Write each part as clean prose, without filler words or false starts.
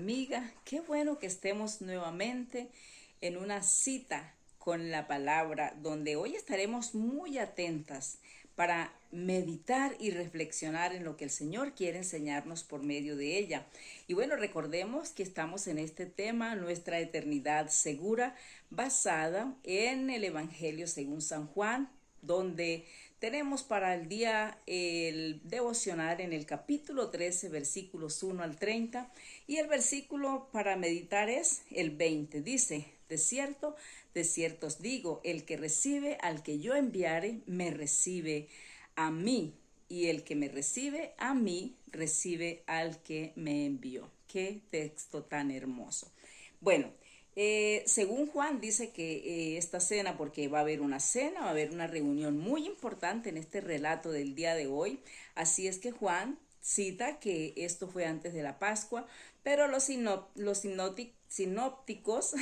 amiga. Qué bueno que estemos nuevamente en una cita con la palabra, donde hoy estaremos muy atentas para meditar y reflexionar en lo que el Señor quiere enseñarnos por medio de ella. Y bueno, recordemos que estamos en este tema, nuestra eternidad segura, basada en el Evangelio según San Juan, donde tenemos para el día el devocional en el capítulo 13, versículos 1 al 30, y el versículo para meditar es el 20. Dice: de cierto os digo, el que recibe al que yo enviare, me recibe a mí, y el que me recibe a mí, recibe al que me envió. Qué texto tan hermoso. Bueno, según Juan dice que esta cena, porque va a haber una cena, va a haber una reunión muy importante en este relato del día de hoy, así es que Juan cita que esto fue antes de la Pascua, pero los sinópticos,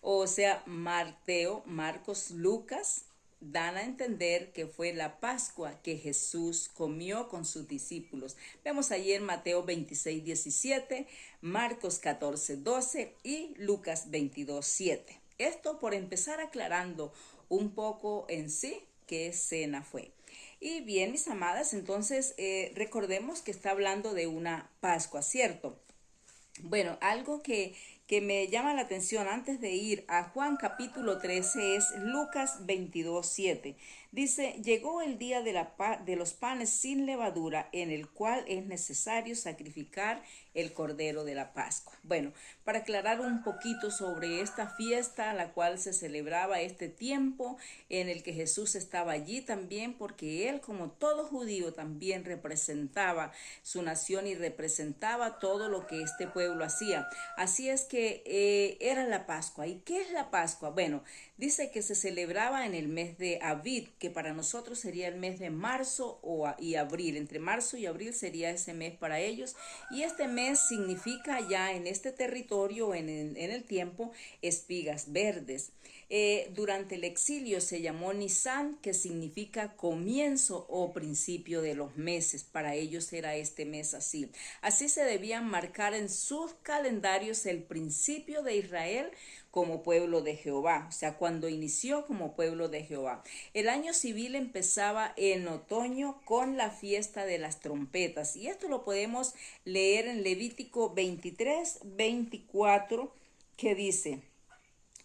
o sea, Mateo, Marcos, Lucas, dan a entender que fue la Pascua que Jesús comió con sus discípulos. Vemos allí en Mateo 26, 17, Marcos 14, 12 y Lucas 22, 7. Esto por empezar aclarando un poco en sí qué cena fue. Y bien, mis amadas, entonces recordemos que está hablando de una Pascua, ¿cierto? Bueno, algo que me llama la atención antes de ir a Juan capítulo 13 es Lucas 22, 7. Dice: llegó el día de los panes sin levadura, en el cual es necesario sacrificar el cordero de la Pascua. Bueno, para aclarar un poquito sobre esta fiesta, la cual se celebraba este tiempo en el que Jesús estaba allí también, porque él, como todo judío, también representaba su nación y representaba todo lo que este pueblo hacía. Así es que era la Pascua. ¿Y qué es la Pascua? Bueno, dice que se celebraba en el mes de Abib, que para nosotros sería el mes de marzo y abril. Entre marzo y abril sería ese mes para ellos. Y este mes significa ya en este territorio, en el tiempo, espigas verdes. Durante el exilio se llamó Nisan, que significa comienzo o principio de los meses. Para ellos era este mes así. Así se debían marcar en sus calendarios el principio de Israel como pueblo de Jehová, o sea, cuando inició como pueblo de Jehová. El año civil empezaba en otoño con la fiesta de las trompetas, y esto lo podemos leer en Levítico 23, 24, que dice: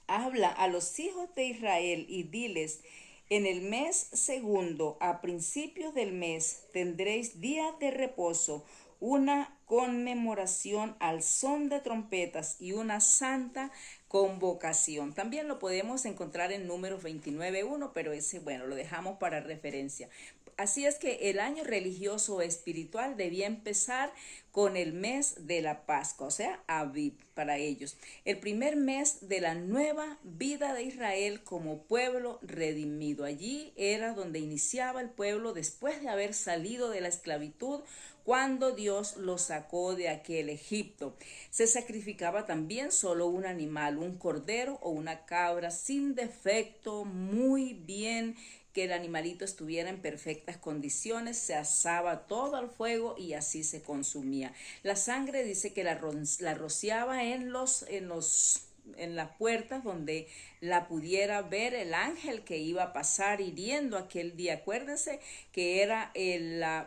habla a los hijos de Israel y diles: en el mes segundo, a principios del mes, tendréis día de reposo, una conmemoración al son de trompetas y una santa convocación. También lo podemos encontrar en Números 29:1, pero ese, bueno, lo dejamos para referencia. Así es que el año religioso o espiritual debía empezar con el mes de la Pascua, o sea, Abib para ellos. El primer mes de la nueva vida de Israel como pueblo redimido. Allí era donde iniciaba el pueblo después de haber salido de la esclavitud, cuando Dios los sacó de aquel Egipto. Se sacrificaba también solo un animal, un cordero o una cabra sin defecto, muy bien, que el animalito estuviera en perfectas condiciones. Se asaba todo al fuego y así se consumía. La sangre dice que la rociaba en las puertas donde la pudiera ver el ángel que iba a pasar hiriendo aquel día. Acuérdense que era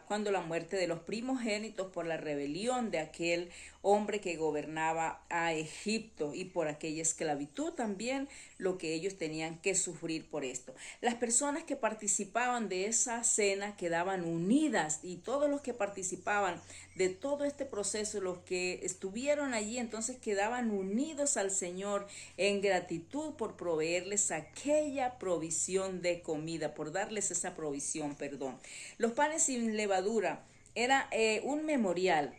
cuando la muerte de los primogénitos por la rebelión de aquel hombre que gobernaba a Egipto, y por aquella esclavitud también lo que ellos tenían que sufrir por esto. Las personas que participaban de esa cena quedaban unidas, y todos los que participaban de todo este proceso, los que estuvieron allí, entonces quedaban unidos al Señor en gratitud por proveerles aquella provisión de comida, por darles esa provisión, perdón. Los panes sin levadura era un memorial.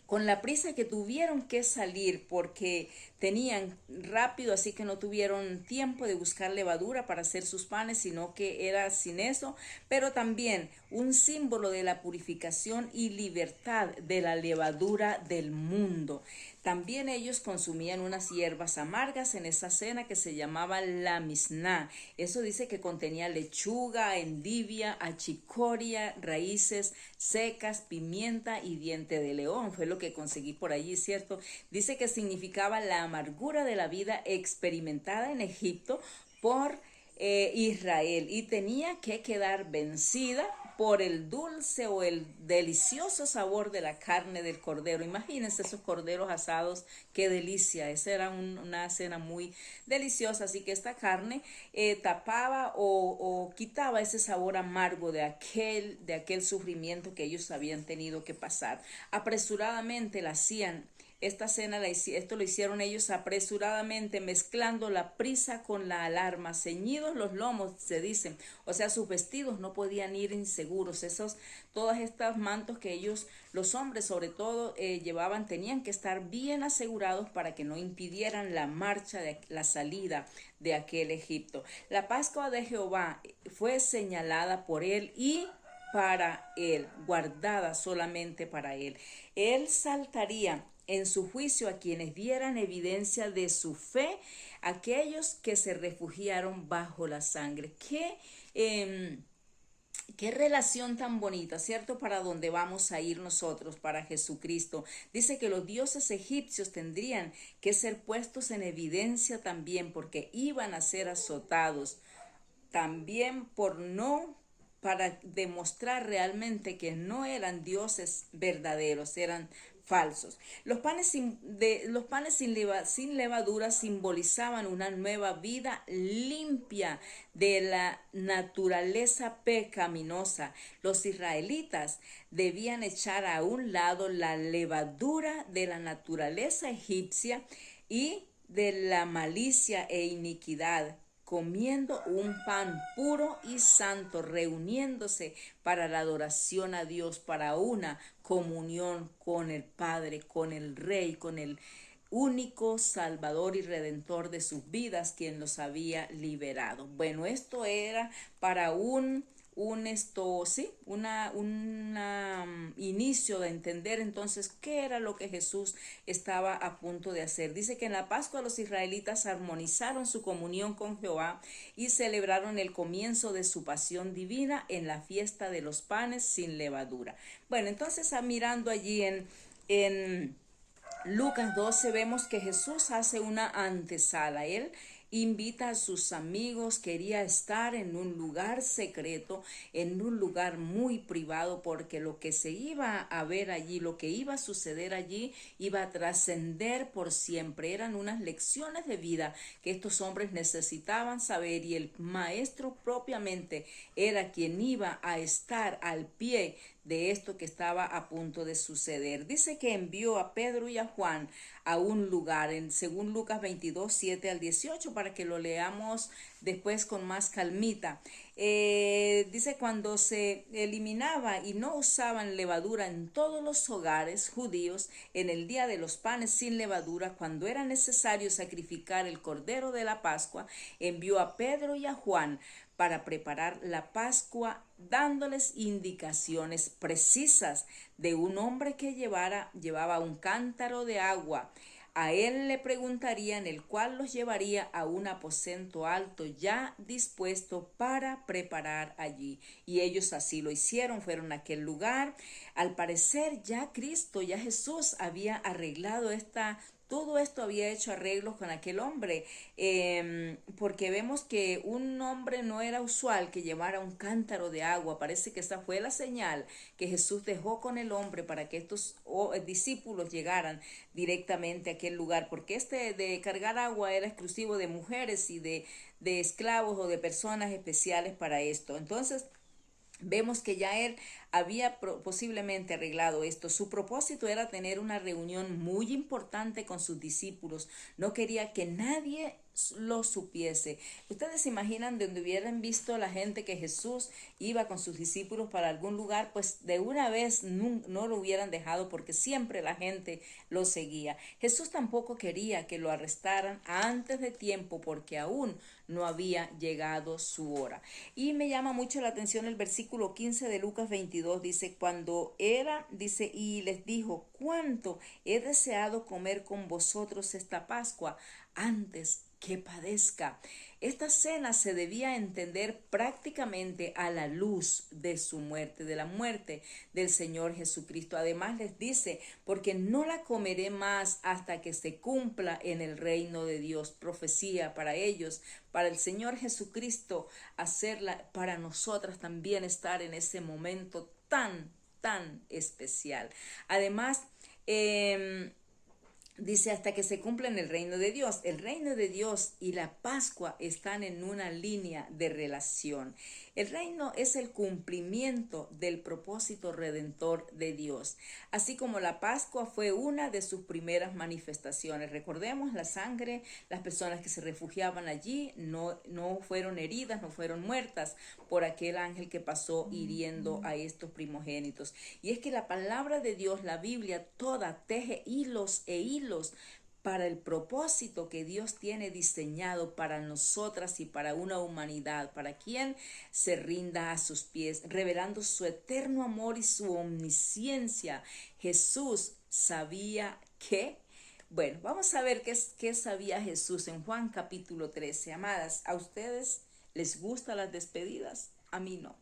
Con la prisa que tuvieron que salir porque tenían rápido, así que no tuvieron tiempo de buscar levadura para hacer sus panes, sino que era sin eso. Pero también un símbolo de la purificación y libertad de la levadura del mundo. También ellos consumían unas hierbas amargas en esa cena que se llamaba la misná. Eso dice que contenía lechuga, endivia, achicoria, raíces secas, pimienta y diente de león. Fue lo que conseguí por allí, ¿cierto? Dice que significaba la amargura de la vida experimentada en Egipto por Israel, y tenía que quedar vencida por el dulce o el delicioso sabor de la carne del cordero. Imagínense esos corderos asados, qué delicia. Esa era una cena muy deliciosa, así que esta carne tapaba o quitaba ese sabor amargo de aquel sufrimiento que ellos habían tenido que pasar. Apresuradamente la hacían. Esta cena, esto lo hicieron ellos apresuradamente, mezclando la prisa con la alarma, ceñidos los lomos, se dicen, o sea, sus vestidos no podían ir inseguros. Todos estos mantos que ellos, los hombres sobre todo, llevaban, tenían que estar bien asegurados para que no impidieran la marcha, la salida de aquel Egipto. La Pascua de Jehová fue señalada por él y para él, guardada solamente para él. Él saltaría en su juicio a quienes dieran evidencia de su fe, aquellos que se refugiaron bajo la sangre. Qué relación tan bonita, ¿cierto? Para donde vamos a ir nosotros, para Jesucristo. Dice que los dioses egipcios tendrían que ser puestos en evidencia también, porque iban a ser azotados también para demostrar realmente que no eran dioses verdaderos, eran falsos. Los panes sin levadura simbolizaban una nueva vida limpia de la naturaleza pecaminosa. Los israelitas debían echar a un lado la levadura de la naturaleza egipcia y de la malicia e iniquidad, comiendo un pan puro y santo, reuniéndose para la adoración a Dios, para una comunión con el Padre, con el Rey, con el único Salvador y Redentor de sus vidas, quien los había liberado. Bueno, esto era para un inicio de entender entonces qué era lo que Jesús estaba a punto de hacer. Dice que en la Pascua los israelitas armonizaron su comunión con Jehová y celebraron el comienzo de su pasión divina en la fiesta de los panes sin levadura. Bueno, entonces mirando allí en Lucas 12 vemos que Jesús hace una antesala. Él invita a sus amigos, quería estar en un lugar secreto, en un lugar muy privado, porque lo que se iba a ver allí, lo que iba a suceder allí, iba a trascender por siempre. Eran unas lecciones de vida que estos hombres necesitaban saber, y el maestro propiamente era quien iba a estar al pie de esto que estaba a punto de suceder. Dice que envió a Pedro y a Juan a un lugar, según Lucas 22, 7 al 18, para que lo leamos después con más calmita. Dice, cuando se eliminaba y no usaban levadura en todos los hogares judíos, en el día de los panes sin levadura, cuando era necesario sacrificar el cordero de la Pascua, envió a Pedro y a Juan para preparar la Pascua, dándoles indicaciones precisas de un hombre que llevaba un cántaro de agua. A él le preguntarían, el cual los llevaría a un aposento alto ya dispuesto para preparar allí. Y ellos así lo hicieron, fueron a aquel lugar. Al parecer ya Jesús había arreglado todo esto, había hecho arreglos con aquel hombre, porque vemos que un hombre no era usual que llevara un cántaro de agua. Parece que esa fue la señal que Jesús dejó con el hombre para que estos discípulos llegaran directamente a aquel lugar, porque de cargar agua era exclusivo de mujeres y de esclavos o de personas especiales para esto. Entonces vemos que ya él había posiblemente arreglado esto. Su propósito era tener una reunión muy importante con sus discípulos. No quería que nadie lo supiese. Ustedes se imaginan de donde hubieran visto la gente que Jesús iba con sus discípulos para algún lugar, pues de una vez no lo hubieran dejado porque siempre la gente lo seguía. Jesús tampoco quería que lo arrestaran antes de tiempo porque aún no había llegado su hora. Y me llama mucho la atención el versículo 15 de Lucas 22, dice, dice, y les dijo, cuánto he deseado comer con vosotros esta Pascua antes que padezca. Esta cena se debía entender prácticamente a la luz de su muerte, de la muerte del Señor Jesucristo. Además les dice, porque no la comeré más hasta que se cumpla en el reino de Dios. Profecía para ellos, para el Señor Jesucristo, hacerla para nosotras también estar en ese momento tan especial. Además, dice hasta que se cumpla en el reino de Dios. El reino de Dios y la Pascua están en una línea de relación. El reino es el cumplimiento del propósito redentor de Dios, así como la Pascua fue una de sus primeras manifestaciones. Recordemos la sangre, las personas que se refugiaban allí no fueron heridas, no fueron muertas por aquel ángel que pasó hiriendo a estos primogénitos. Y es que la palabra de Dios, la Biblia, toda teje hilos e hilos para el propósito que Dios tiene diseñado para nosotras y para una humanidad, para quien se rinda a sus pies, revelando su eterno amor y su omnisciencia. Jesús sabía que, bueno, vamos a ver qué sabía Jesús en Juan capítulo 13. Amadas, ¿a ustedes les gustan las despedidas? A mí no.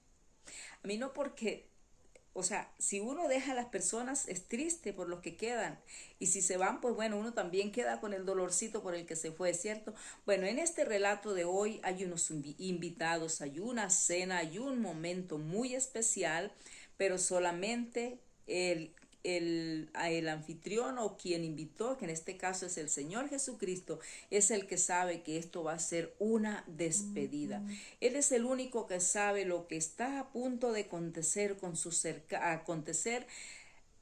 A mí no porque... O sea, si uno deja a las personas es triste por los que quedan. Y si se van, pues bueno, uno también queda con el dolorcito por el que se fue, ¿cierto? Bueno, en este relato de hoy hay unos invitados, hay una cena, hay un momento muy especial, pero solamente el anfitrión o quien invitó, que en este caso es el Señor Jesucristo, es el que sabe que esto va a ser una despedida. Él es el único que sabe lo que está a punto de acontecer acontecer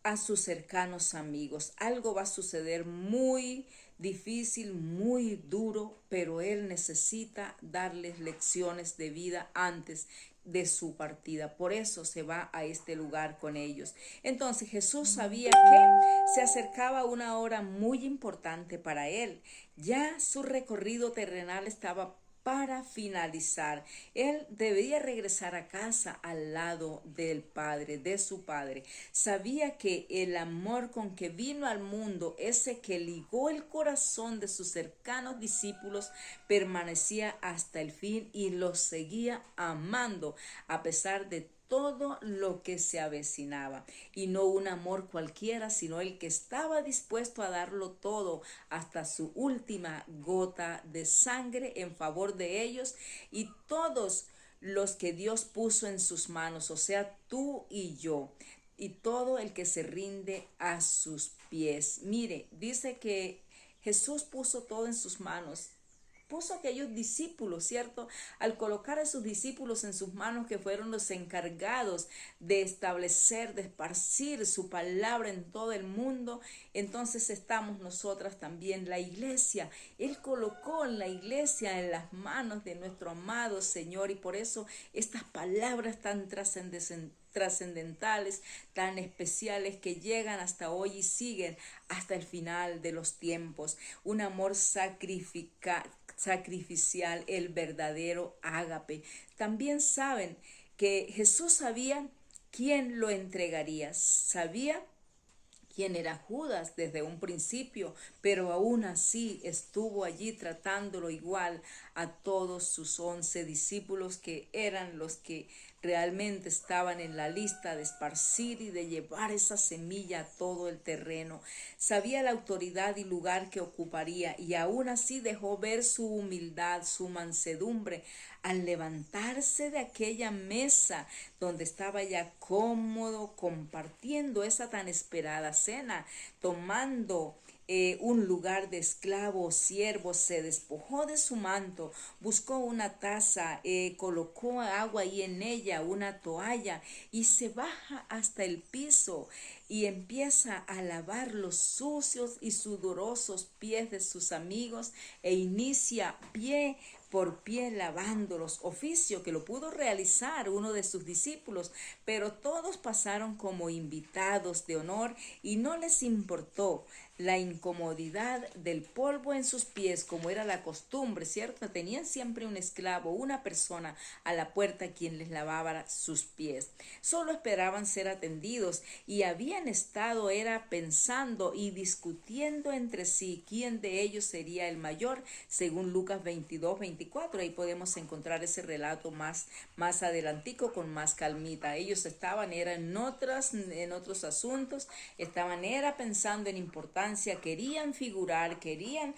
a sus cercanos amigos. Algo va a suceder muy difícil, muy duro, pero Él necesita darles lecciones de vida antes de su partida. Por eso se va a este lugar con ellos. Entonces Jesús sabía que se acercaba una hora muy importante para Él. Ya su recorrido terrenal estaba para finalizar. Él debía regresar a casa al lado del Padre, de su Padre. Sabía que el amor con que vino al mundo, ese que ligó el corazón de sus cercanos discípulos, permanecía hasta el fin y los seguía amando a pesar de todo lo que se avecinaba, y no un amor cualquiera, sino el que estaba dispuesto a darlo todo hasta su última gota de sangre en favor de ellos y todos los que Dios puso en sus manos, o sea, tú y yo, y todo el que se rinde a sus pies. Mire, dice que Jesús puso todo en sus manos. Puso a aquellos discípulos, ¿cierto? Al colocar a sus discípulos en sus manos, que fueron los encargados de establecer, de esparcir su palabra en todo el mundo, entonces estamos nosotras también, la iglesia. Él colocó la iglesia en las manos de nuestro amado Señor, y por eso estas palabras tan trascendentales, tan especiales, que llegan hasta hoy y siguen hasta el final de los tiempos. Un amor sacrificial, el verdadero ágape. También saben que Jesús sabía quién lo entregaría, sabía quién era Judas desde un principio, pero aún así estuvo allí tratándolo igual a todos sus 11 discípulos, que eran los que realmente estaban en la lista de esparcir y de llevar esa semilla a todo el terreno. Sabía la autoridad y lugar que ocuparía, y aún así dejó ver su humildad, su mansedumbre, al levantarse de aquella mesa donde estaba ya cómodo compartiendo esa tan esperada cena, tomando un lugar de esclavo o siervo, se despojó de su manto, buscó una taza, colocó agua ahí en ella, una toalla, y se baja hasta el piso y empieza a lavar los sucios y sudorosos pies de sus amigos e inicia pie por pie lavándolos, oficio que lo pudo realizar uno de sus discípulos, pero todos pasaron como invitados de honor y no les importó la incomodidad del polvo en sus pies, como era la costumbre, ¿cierto? Tenían siempre un esclavo, una persona a la puerta quien les lavaba sus pies. Solo esperaban ser atendidos y habían estado era pensando y discutiendo entre sí quién de ellos sería el mayor, según Lucas 22-24. Ahí podemos encontrar ese relato más adelantico con más calmita. Ellos estaban era en otros asuntos, estaban era pensando en importancia, querían figurar, querían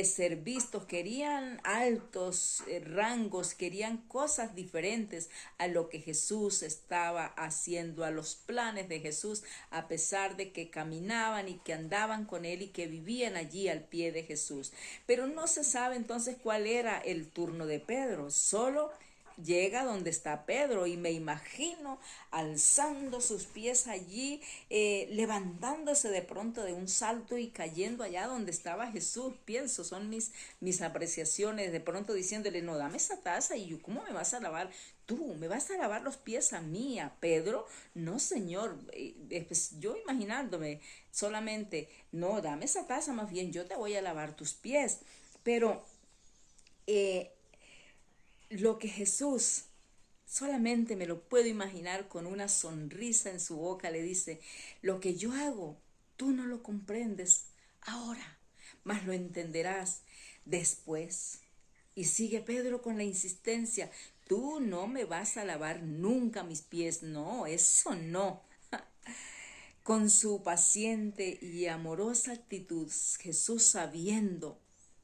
ser vistos, querían altos rangos, querían cosas diferentes a lo que Jesús estaba haciendo, a los planes de Jesús, a pesar de que caminaban y que andaban con él y que vivían allí al pie de Jesús. Pero no se sabe entonces cuál era el turno de Pedro, solo llega donde está Pedro y me imagino alzando sus pies allí, levantándose de pronto de un salto y cayendo allá donde estaba Jesús. Pienso, son mis apreciaciones, de pronto diciéndole, no, dame esa taza y yo, ¿cómo me vas a lavar? Tú me vas a lavar los pies a mí, a Pedro. No, Señor, pues yo imaginándome solamente, no, dame esa taza, más bien yo te voy a lavar tus pies. Pero lo que Jesús, solamente me lo puedo imaginar con una sonrisa en su boca, le dice, lo que yo hago, tú no lo comprendes ahora, mas lo entenderás después. Y sigue Pedro con la insistencia, tú no me vas a lavar nunca mis pies, no, eso no. Con su paciente y amorosa actitud, Jesús, sabiendo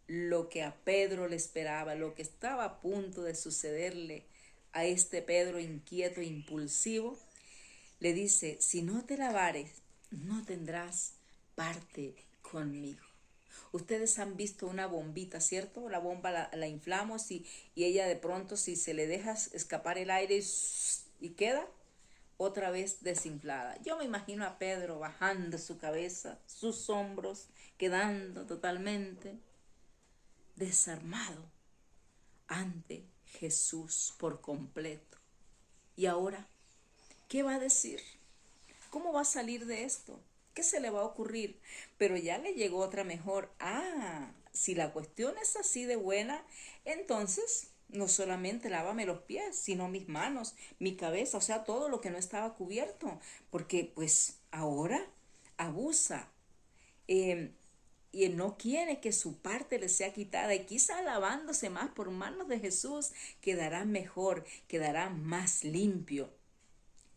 lo que a Pedro le esperaba, lo que estaba a punto de sucederle a este Pedro inquieto e impulsivo, le dice, si no te lavares, no tendrás parte conmigo. Ustedes han visto una bombita, ¿cierto? La bomba la inflamos y ella de pronto, si se le deja escapar el aire y queda otra vez desinflada. Yo me imagino a Pedro bajando su cabeza, sus hombros, quedando totalmente desarmado ante Jesús por completo. Y ahora, ¿qué va a decir? ¿Cómo va a salir de esto? ¿Qué se le va a ocurrir? Pero ya le llegó otra mejor. Si la cuestión es así de buena, entonces no solamente lávame los pies, sino mis manos, mi cabeza, o sea, todo lo que no estaba cubierto. Porque pues ahora abusa. Y él no quiere que su parte le sea quitada, y quizá lavándose más por manos de Jesús quedará mejor, quedará más limpio.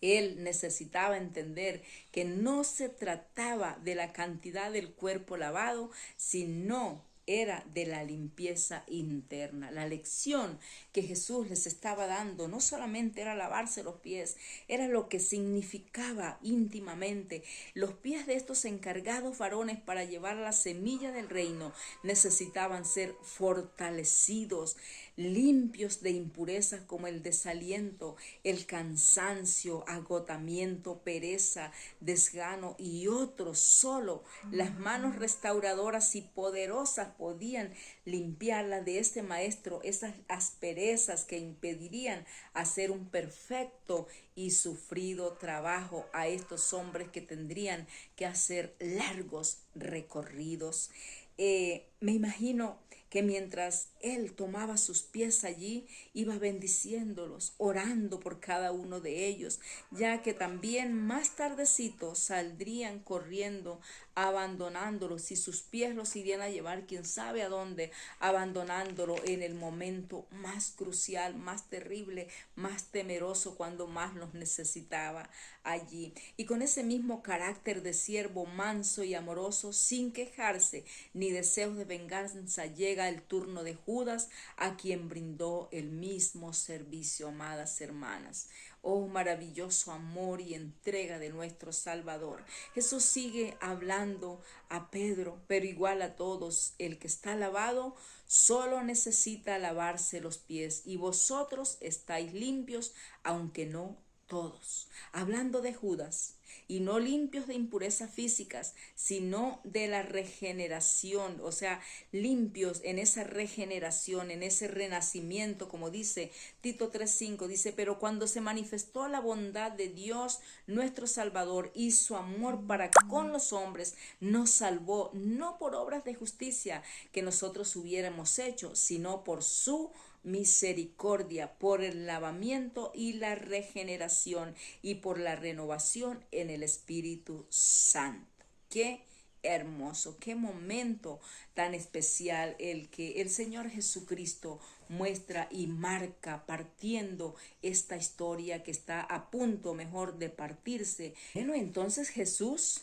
Él necesitaba entender que no se trataba de la cantidad del cuerpo lavado, sino era de la limpieza interna. La lección que Jesús les estaba dando no solamente era lavarse los pies, era lo que significaba íntimamente. Los pies de estos encargados varones para llevar la semilla del reino necesitaban ser fortalecidos, limpios de impurezas como el desaliento, el cansancio, agotamiento, pereza, desgano y otros. Solo las manos restauradoras y poderosas podían limpiarla de este maestro, esas asperezas que impedirían hacer un perfecto y sufrido trabajo a estos hombres que tendrían que hacer largos recorridos. Me imagino que mientras él tomaba sus pies allí, iba bendiciéndolos, orando por cada uno de ellos, ya que también más tardecito saldrían corriendo, abandonándolos, y sus pies los irían a llevar quién sabe a dónde, abandonándolo en el momento más crucial, más terrible, más temeroso, cuando más los necesitaba allí. Y con ese mismo carácter de siervo manso y amoroso, sin quejarse ni deseos de venganza, llega el turno de Judas, a quien brindó el mismo servicio, amadas hermanas. Oh, maravilloso amor y entrega de nuestro Salvador. Jesús sigue hablando a Pedro, pero igual a todos. El que está lavado solo necesita lavarse los pies, y vosotros estáis limpios, aunque no todos. Hablando de Judas, y no limpios de impurezas físicas, sino de la regeneración, o sea, limpios en esa regeneración, en ese renacimiento, como dice Tito 3:5, dice, pero cuando se manifestó la bondad de Dios, nuestro Salvador, y su amor para con los hombres, nos salvó, no por obras de justicia que nosotros hubiéramos hecho, sino por su misericordia, por el lavamiento y la regeneración y por la renovación en el Espíritu Santo. Qué hermoso, qué momento tan especial el que el Señor Jesucristo muestra y marca partiendo esta historia que está a punto mejor de partirse. Bueno, entonces Jesús,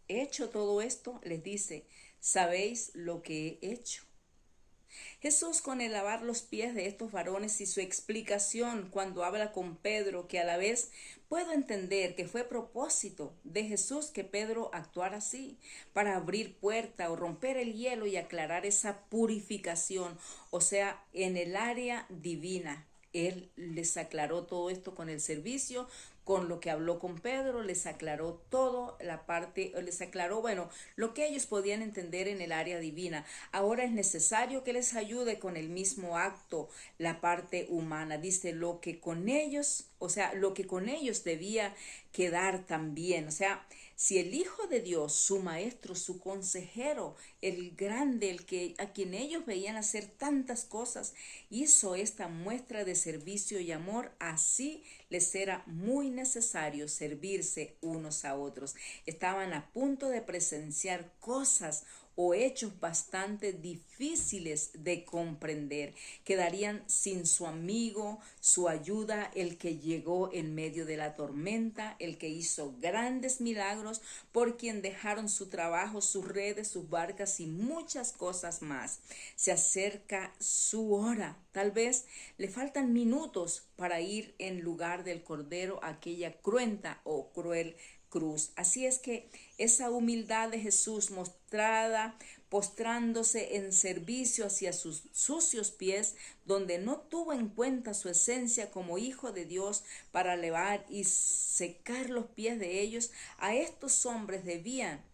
hecho todo esto, les dice, ¿sabéis lo que he hecho? Jesús, con el lavar los pies de estos varones y su explicación cuando habla con Pedro, que a la vez puedo entender que fue propósito de Jesús que Pedro actuara así, para abrir puerta o romper el hielo y aclarar esa purificación, o sea, en el área divina. Él les aclaró todo esto con el servicio, con lo que habló con Pedro, les aclaró todo, la parte, les aclaró, bueno, lo que ellos podían entender en el área divina. Ahora es necesario que les ayude con el mismo acto, la parte humana. Dice lo que con ellos, o sea, lo que con ellos debía quedar también. O sea, si el Hijo de Dios, su maestro, su consejero, el grande, el que a quien ellos veían hacer tantas cosas, hizo esta muestra de servicio y amor, así les era muy necesario servirse unos a otros. Estaban a punto de presenciar cosas o hechos bastante difíciles de comprender. Quedarían sin su amigo, su ayuda, el que llegó en medio de la tormenta, el que hizo grandes milagros, por quien dejaron su trabajo, sus redes, sus barcas y muchas cosas más. Se acerca su hora. Tal vez le faltan minutos para ir en lugar del Cordero a aquella cruenta o cruel cruz. Así es que esa humildad de Jesús mostrada, postrándose en servicio hacia sus sucios pies, donde no tuvo en cuenta su esencia como hijo de Dios para lavar y secar los pies de ellos, a estos hombres debían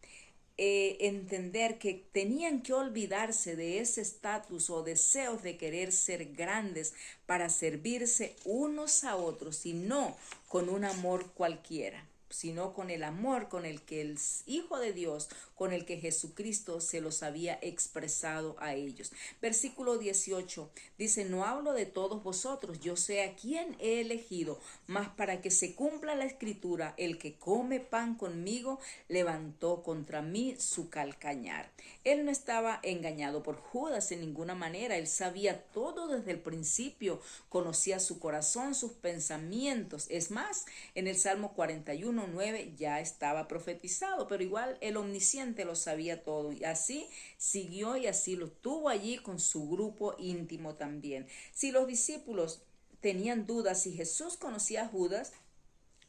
entender que tenían que olvidarse de ese estatus o deseos de querer ser grandes para servirse unos a otros y no con un amor cualquiera, sino con el amor con el que el Hijo de Dios, con el que Jesucristo se los había expresado a ellos. Versículo 18 dice, no hablo de todos vosotros, yo sé a quién he elegido, mas para que se cumpla la escritura, el que come pan conmigo levantó contra mí su calcañar. Él no estaba engañado por Judas en ninguna manera, él sabía todo desde el principio, conocía su corazón, sus pensamientos. Es más, en el Salmo 41:9 ya estaba profetizado, pero igual el omnisciente lo sabía todo y así siguió y así lo tuvo allí con su grupo íntimo también. Si los discípulos tenían dudas si Jesús conocía a Judas,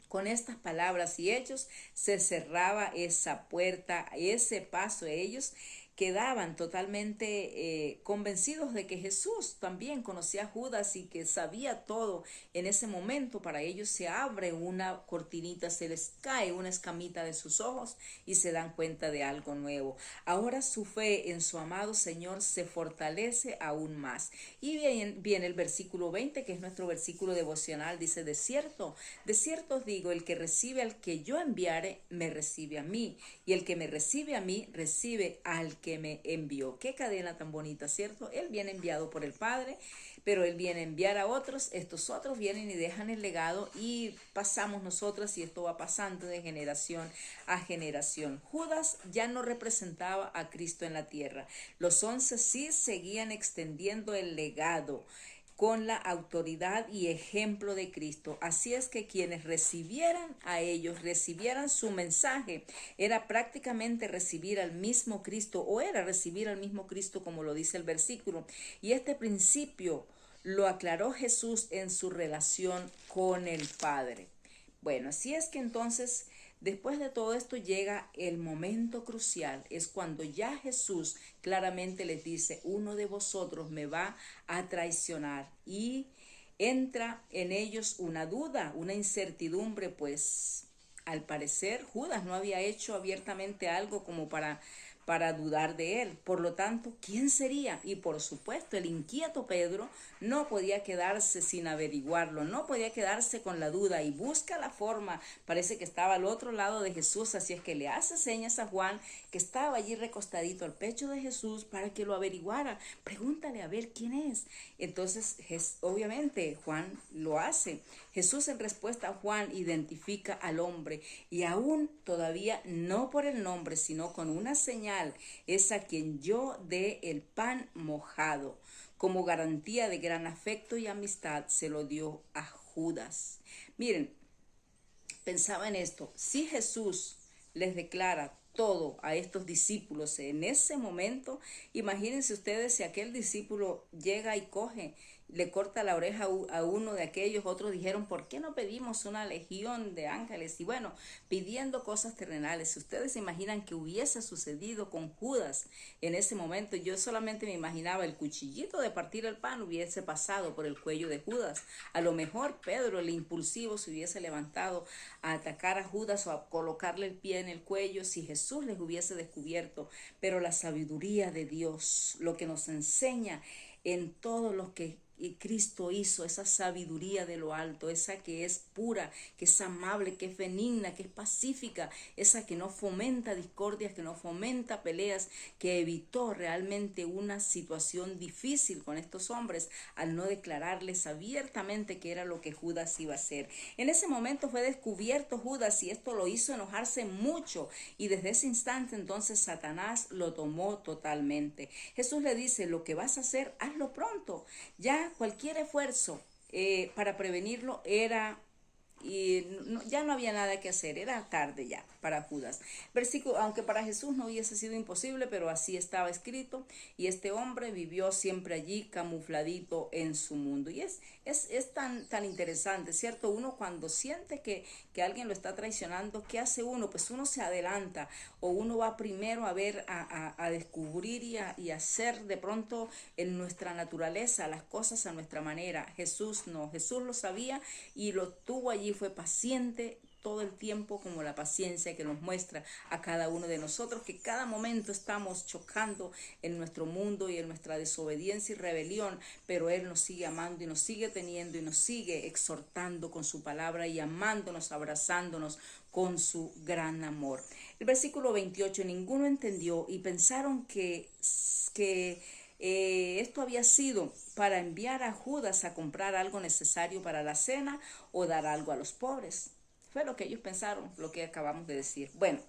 con estas palabras y hechos se cerraba esa puerta, ese paso. Ellos quedaban totalmente convencidos de que Jesús también conocía a Judas y que sabía todo. En ese momento para ellos se abre una cortinita, se les cae una escamita de sus ojos y se dan cuenta de algo nuevo. Ahora su fe en su amado Señor se fortalece aún más. Y viene el versículo 20, que es nuestro versículo devocional. Dice, de cierto os digo, el que recibe al que yo enviare, me recibe a mí. Y el que me recibe a mí, recibe al que me envió. Qué cadena tan bonita, ¿cierto? Él viene enviado por el Padre, pero él viene a enviar a otros, estos otros vienen y dejan el legado y pasamos nosotras y esto va pasando de generación a generación. Judas ya no representaba a Cristo en la tierra. Los 11 sí seguían extendiendo el legado con la autoridad y ejemplo de Cristo. Así es que quienes recibieran a ellos, recibieran su mensaje, era prácticamente recibir al mismo Cristo, o era recibir al mismo Cristo como lo dice el versículo. Y este principio lo aclaró Jesús en su relación con el Padre. Bueno, así es que entonces, después de todo esto llega el momento crucial, es cuando ya Jesús claramente les dice, uno de vosotros me va a traicionar, y entra en ellos una duda, una incertidumbre, pues al parecer Judas no había hecho abiertamente algo como para dudar de él. Por lo tanto, ¿quién sería? Y por supuesto, el inquieto Pedro no podía quedarse sin averiguarlo, no podía quedarse con la duda y busca la forma. Parece que estaba al otro lado de Jesús, así es que le hace señas a Juan, que estaba allí recostadito al pecho de Jesús, para que lo averiguara. Pregúntale a ver quién es. Entonces, obviamente, Juan lo hace. Jesús, en respuesta a Juan, identifica al hombre, y aún todavía no por el nombre, sino con una señal: es a quien yo dé el pan mojado. Como garantía de gran afecto y amistad, se lo dio a Judas. Miren, pensaba en esto: si Jesús les declara todo a estos discípulos en ese momento, imagínense ustedes si aquel discípulo llega y coge, le corta la oreja a uno de aquellos. Otros dijeron, ¿por qué no pedimos una legión de ángeles? Y bueno, pidiendo cosas terrenales. Si ustedes se imaginan que hubiese sucedido con Judas en ese momento, yo solamente me imaginaba el cuchillito de partir el pan hubiese pasado por el cuello de Judas. A lo mejor Pedro, el impulsivo, se hubiese levantado a atacar a Judas o a colocarle el pie en el cuello si Jesús les hubiese descubierto. Pero la sabiduría de Dios, lo que nos enseña en todo lo que Cristo hizo, esa sabiduría de lo alto, esa que es pura, que es amable, que es benigna, que es pacífica, esa que no fomenta discordias, que no fomenta peleas, que evitó realmente una situación difícil con estos hombres al no declararles abiertamente que era lo que Judas iba a hacer. En ese momento fue descubierto Judas, y esto lo hizo enojarse mucho, y desde ese instante entonces Satanás lo tomó totalmente. Jesús le dice, lo que vas a hacer, hazlo pronto. Ya cualquier esfuerzo para prevenirlo era, y ya no había nada que hacer, era tarde ya para Judas. Versículo, aunque para Jesús no hubiese sido imposible, pero así estaba escrito, y este hombre vivió siempre allí camufladito en su mundo. Y es tan interesante, ¿cierto? Uno cuando siente que alguien lo está traicionando, ¿qué hace uno? Pues uno se adelanta, o uno va primero a ver, a descubrir y hacer de pronto en nuestra naturaleza las cosas a nuestra manera. Jesús no, Jesús lo sabía y lo tuvo allí, fue paciente todo el tiempo, como la paciencia que nos muestra a cada uno de nosotros, que cada momento estamos chocando en nuestro mundo y en nuestra desobediencia y rebelión, pero Él nos sigue amando y nos sigue teniendo y nos sigue exhortando con su palabra y amándonos, abrazándonos con su gran amor. El versículo 28, ninguno entendió y pensaron que esto había sido para enviar a Judas a comprar algo necesario para la cena o dar algo a los pobres. Fue lo que ellos pensaron, lo que acabamos de decir. Bueno,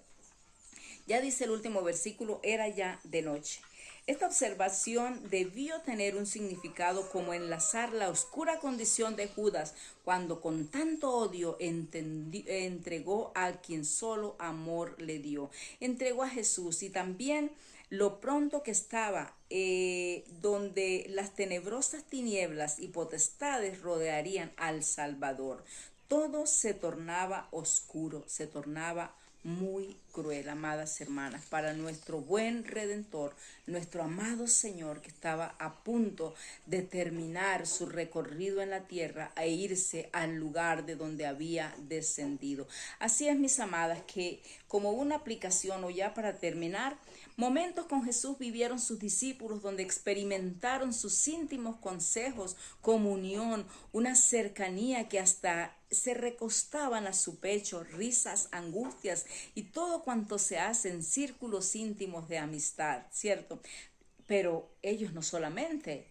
ya dice el último versículo, era ya de noche. Esta observación debió tener un significado como enlazar la oscura condición de Judas cuando con tanto odio entregó a quien solo amor le dio. Entregó a Jesús, y también lo pronto que estaba, donde las tenebrosas tinieblas y potestades rodearían al Salvador. Todo se tornaba oscuro, se tornaba muy cruel, amadas hermanas, para nuestro buen Redentor, nuestro amado Señor, que estaba a punto de terminar su recorrido en la tierra e irse al lugar de donde había descendido. Así es, mis amadas, que como una aplicación, o ya para terminar, momentos con Jesús vivieron sus discípulos donde experimentaron sus íntimos consejos, comunión, una cercanía que hasta se recostaban a su pecho, risas, angustias y todo cuanto se hace en círculos íntimos de amistad, ¿cierto? Pero ellos no solamente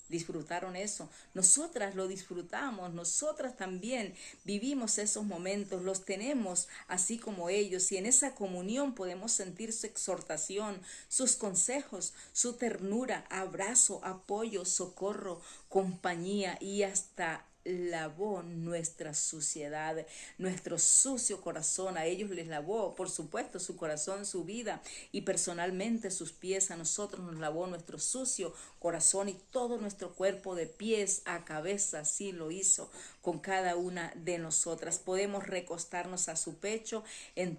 disfrutaron eso, nosotras lo disfrutamos, nosotras también vivimos esos momentos, los tenemos así como ellos, y en esa comunión podemos sentir su exhortación, sus consejos, su ternura, abrazo, apoyo, socorro, compañía y hasta lavó nuestra suciedad, nuestro sucio corazón. A ellos les lavó, por supuesto, su corazón, su vida, y personalmente sus pies. A nosotros nos lavó nuestro sucio corazón y todo nuestro cuerpo de pies a cabeza. Así lo hizo con cada una de nosotras. Podemos recostarnos a su pecho en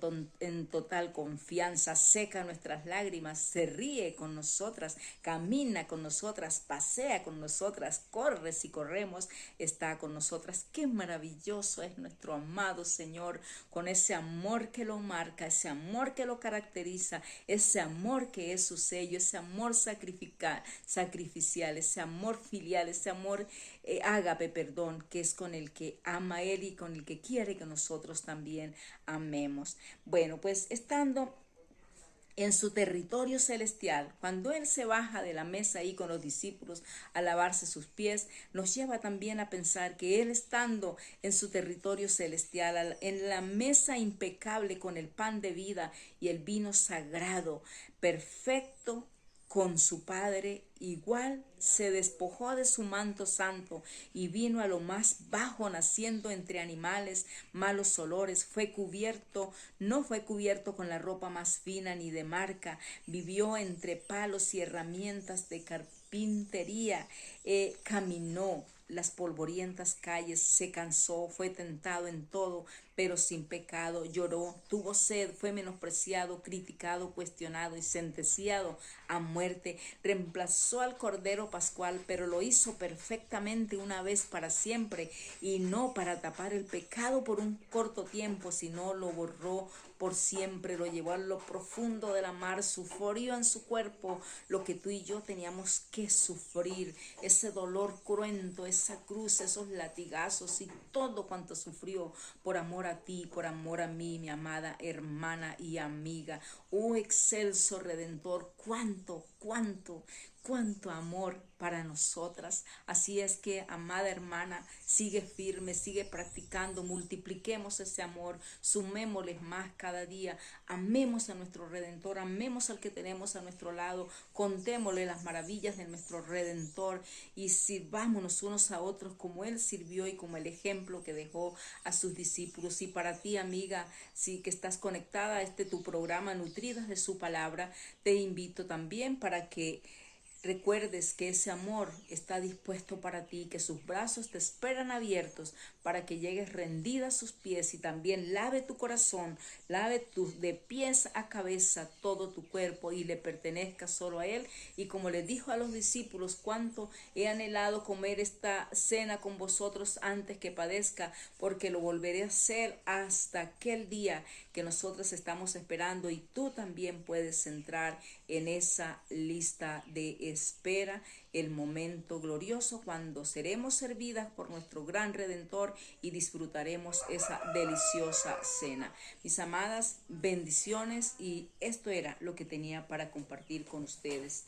total confianza. Seca nuestras lágrimas, se ríe con nosotras, camina con nosotras, pasea con nosotras, corre si corremos, está con nosotras. Qué maravilloso es nuestro amado Señor, con ese amor que lo marca, ese amor que lo caracteriza, ese amor que es su sello, ese amor sacrificial, ese amor filial, ese amor ágape, perdón, que es con el que ama Él y con el que quiere que nosotros también amemos. Bueno, pues estando en su territorio celestial, cuando Él se baja de la mesa ahí con los discípulos a lavarse sus pies, nos lleva también a pensar que Él, estando en su territorio celestial, en la mesa impecable con el pan de vida y el vino sagrado, perfecto, con su Padre, igual se despojó de su manto santo y vino a lo más bajo, naciendo entre animales, malos olores. No fue cubierto con la ropa más fina ni de marca. Vivió entre palos y herramientas de carpintería. Caminó las polvorientas calles, se cansó, fue tentado en todo, pero sin pecado. Lloró, tuvo sed, fue menospreciado, criticado, cuestionado y sentenciado a muerte. Reemplazó al Cordero Pascual, pero lo hizo perfectamente una vez para siempre, y no para tapar el pecado por un corto tiempo, sino lo borró por siempre. Lo llevó a lo profundo de la mar, sufrió en su cuerpo lo que tú y yo teníamos que sufrir, ese dolor cruento, esa cruz, esos latigazos y todo cuanto sufrió por amor a ti, por amor a mí, mi amada hermana y amiga. Oh excelso Redentor, cuánto amor para nosotras. Así es que, amada hermana, sigue firme, sigue practicando, multipliquemos ese amor, sumémosles más cada día, amemos a nuestro Redentor, amemos al que tenemos a nuestro lado, contémosle las maravillas de nuestro Redentor y sirvámonos unos a otros como Él sirvió y como el ejemplo que dejó a sus discípulos. Y para ti, amiga, sí que estás conectada a tu programa Nutridas de su Palabra, te invito también para que recuerdes que ese amor está dispuesto para ti, que sus brazos te esperan abiertos para que llegues rendida a sus pies y también lave tu corazón, lave de pies a cabeza todo tu cuerpo y le pertenezca solo a Él. Y como les dijo a los discípulos, cuánto he anhelado comer esta cena con vosotros antes que padezca, porque lo volveré a hacer hasta aquel día que nosotros estamos esperando, y tú también puedes entrar en esa lista de espera, el momento glorioso cuando seremos servidas por nuestro gran Redentor y disfrutaremos esa deliciosa cena. Mis amadas, bendiciones, y esto era lo que tenía para compartir con ustedes.